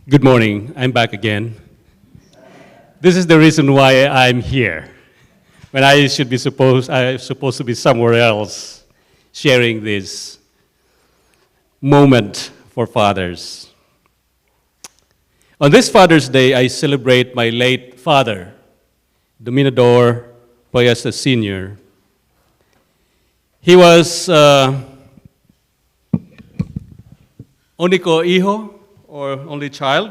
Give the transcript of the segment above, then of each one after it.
Good morning. I'm back again. This is the reason why I'm here. When I'm supposed to be somewhere else, sharing this moment for fathers. On this Father's Day, I celebrate my late father, Dominador Poyasa Sr. He was único hijo, or only child.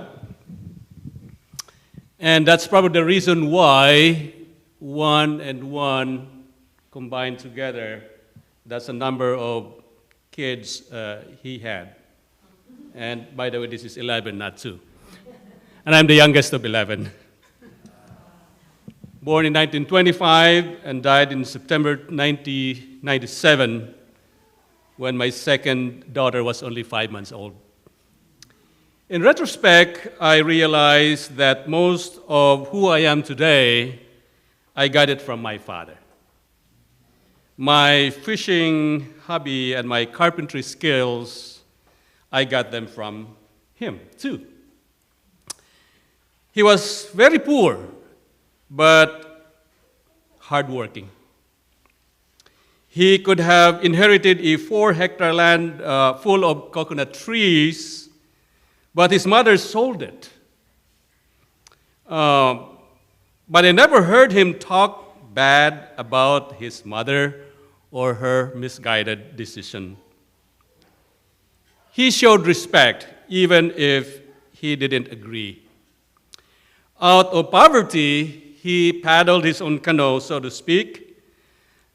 And that's probably the reason why one and one combined together, that's the number of kids he had. And by the way, this is 11, not 2. And I'm the youngest of 11. Born in 1925 and died in September 1997 when my second daughter was only 5 months old. In retrospect, I realized that most of who I am today, I got it from my father. My fishing hobby and my carpentry skills, I got them from him, too. He was very poor, but hardworking. He could have inherited a 4-hectare land full of coconut trees, but his mother sold it. But I never heard him talk bad about his mother or her misguided decision. He showed respect even if he didn't agree. Out of poverty, he paddled his own canoe, so to speak,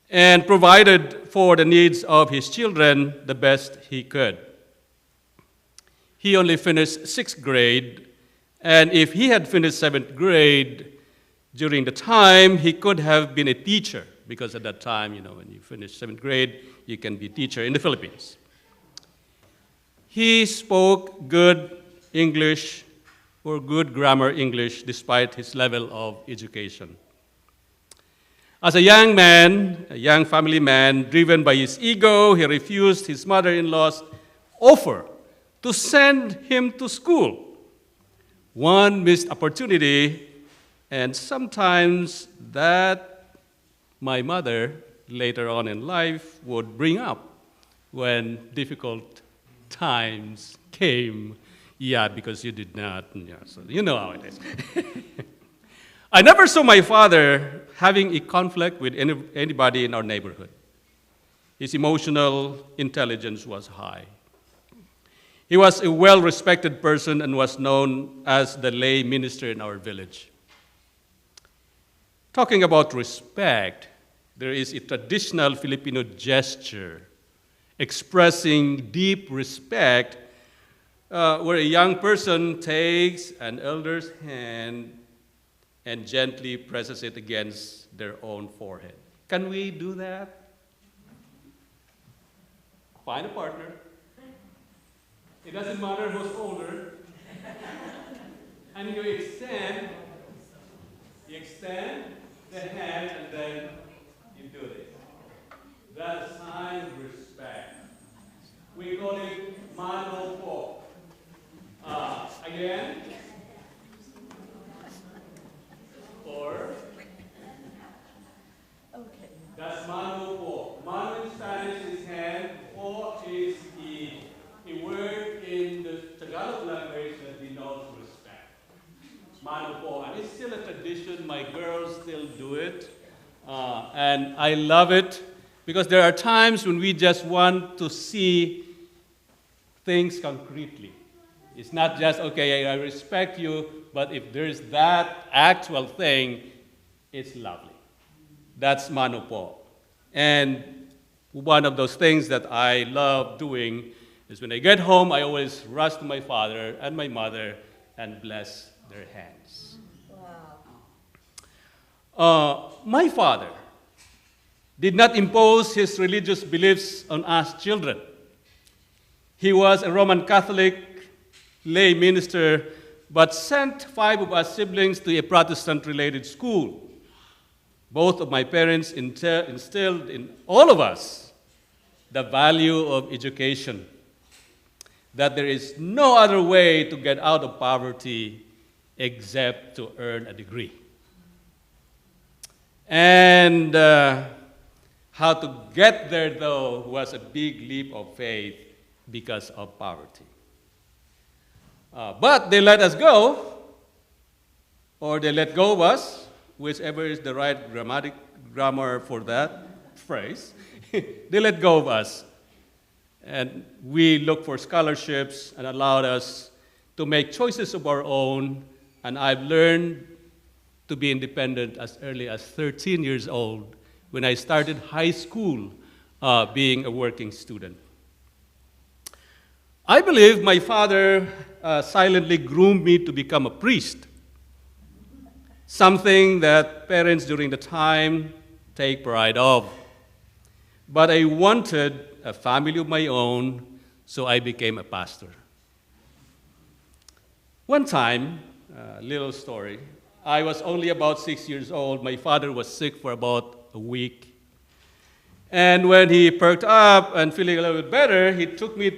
and provided for the needs of his children the best he could. He only finished 6th grade, and if he had finished 7th grade during the time, he could have been a teacher, because at that time, when you finish 7th grade, you can be a teacher in the Philippines. He spoke good English or good grammar English despite his level of education. As a young man, a young family man, driven by his ego, he refused his mother-in-law's offer to send him to school. One missed opportunity, and sometimes that my mother, later on in life, would bring up when difficult times came. Yeah, because you did not. Yeah, so you know how it is. I never saw my father having a conflict with anybody in our neighborhood. His emotional intelligence was high. He was a well-respected person and was known as the lay minister in our village. Talking about respect, there is a traditional Filipino gesture expressing deep respect where a young person takes an elder's hand and gently presses it against their own forehead. Can we do that? Find a partner. It doesn't matter who's older. And you extend the hand, and then you do this. That's a sign of respect. We call it mano po. Again. Or. Okay. That's mano po. Mano in Spanish is hand. Po is a word in the Tagalog language that denotes respect. Mano po. And it's still a tradition. My girls still do it. And I love it because there are times when we just want to see things concretely. It's not just, okay, I respect you, but if there's that actual thing, it's lovely. That's mano po. And one of those things that I love doing is when I get home, I always rush to my father and my mother and bless their hands. Wow. My father did not impose his religious beliefs on us children. He was a Roman Catholic lay minister, but sent 5 of us siblings to a Protestant-related school. Both of my parents instilled in all of us the value of education. that there is no other way to get out of poverty except to earn a degree. And how to get there, though, was a big leap of faith because of poverty. But they let us go, or they let go of us, whichever is the right grammar for that phrase. They let go of us. And we looked for scholarships and allowed us to make choices of our own. And I've learned to be independent as early as 13 years old when I started high school being a working student. I believe my father silently groomed me to become a priest, something that parents during the time take pride of. But I wanted a family of my own, so I became a pastor. One time, little story, I was only about 6 years old. My father was sick for about a week. And when he perked up and feeling a little bit better, he took me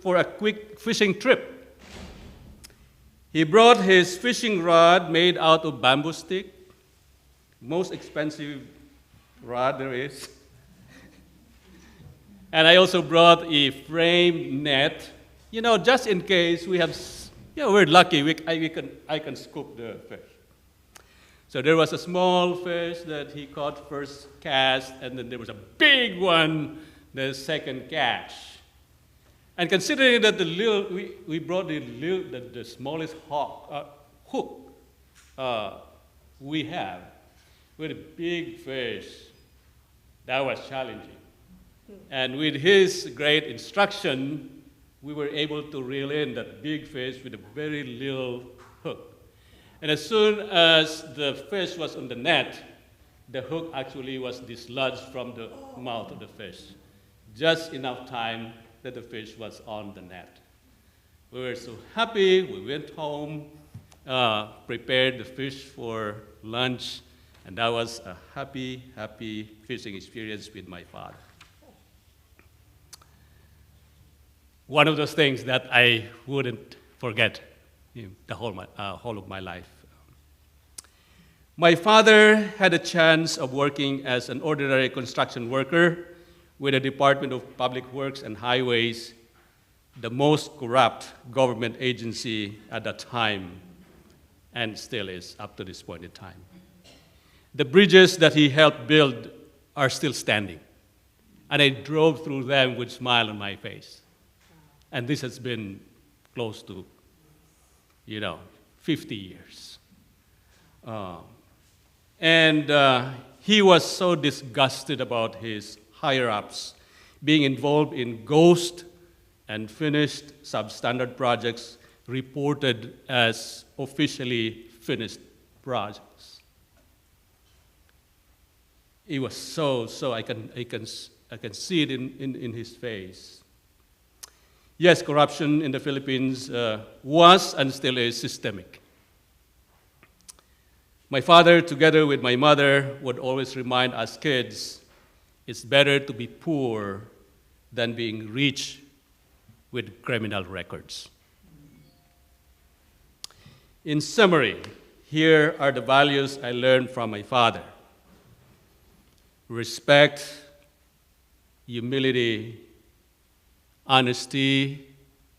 for a quick fishing trip. He brought his fishing rod made out of bamboo stick, most expensive rod there is. And I also brought a framed net, just in case we have, we're lucky, I can scoop the fish. So there was a small fish that he caught first cast, and then there was a big one, the second catch. And considering that we brought the smallest hook we have with a big fish, that was challenging. And with his great instruction, we were able to reel in that big fish with a very little hook. And as soon as the fish was on the net, the hook actually was dislodged from the mouth of the fish. Just enough time that the fish was on the net. We were so happy. We went home, prepared the fish for lunch, and that was a happy, happy fishing experience with my father. One of those things that I wouldn't forget the whole of my life. My father had a chance of working as an ordinary construction worker with the Department of Public Works and Highways, the most corrupt government agency at that time, and still is up to this point in time. The bridges that he helped build are still standing, and I drove through them with a smile on my face. And this has been close to, 50 years. He was so disgusted about his higher-ups being involved in ghost and finished substandard projects reported as officially finished projects. It was so I can see it in his face. Yes, corruption in the Philippines was and still is systemic. My father, together with my mother, would always remind us kids, it's better to be poor than being rich with criminal records. In summary, here are the values I learned from my father: respect, humility, honesty,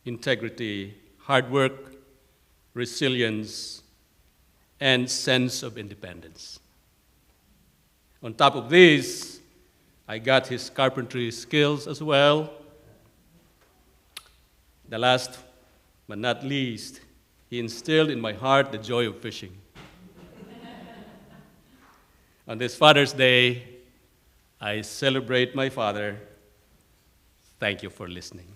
integrity, hard work, resilience, and sense of independence. On top of these, I got his carpentry skills as well. The last but not least, he instilled in my heart the joy of fishing. On this Father's Day, I celebrate my father. Thank you for listening.